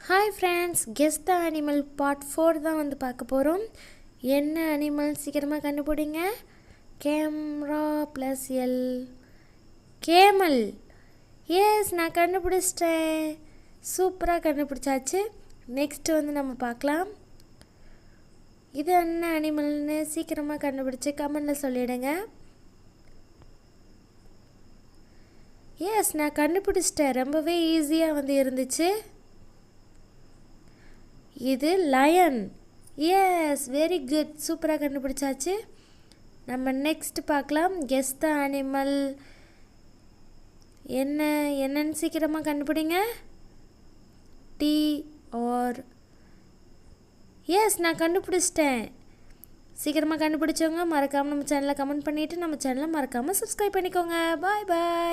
Hi friends, guess the animal part 4 தான் வந்து பார்க்க போகிறோம். என்ன அனிமல் சீக்கிரமாக கண்டுபிடிங்க. Camera plus L, camel. Yes, நான் கண்டுபிடிச்சிட்டேன். சூப்பராக கண்டுபிடிச்சாச்சு. நெக்ஸ்ட்டு வந்து நம்ம பார்க்கலாம். இது என்ன அனிமல்னு சீக்கிரமாக கண்டுபிடிச்சி கமெண்டில் சொல்லிவிடுங்க. எஸ், நான் கண்டுபிடிச்சிட்டேன். ரொம்பவே ஈஸியாக வந்து இருந்துச்சு. இது லயன். எஸ், வெரி குட், சூப்பராக கண்டுபிடிச்சாச்சு. நம்ம நெக்ஸ்ட் பார்க்கலாம். Guess the animal. என்னன்னு சீக்கிரமாக கண்டுபிடிங்க. D R. எஸ், நான் கண்டுபிடிச்சிட்டேன். சீக்கிரமாக கண்டுபிடிச்சவங்க மறக்காமல் நம்ம சேனலை கமெண்ட் பண்ணிவிட்டு நம்ம சேனலை மறக்காமல் சப்ஸ்கிரைப் பண்ணிக்கோங்க. பாய் பாய்.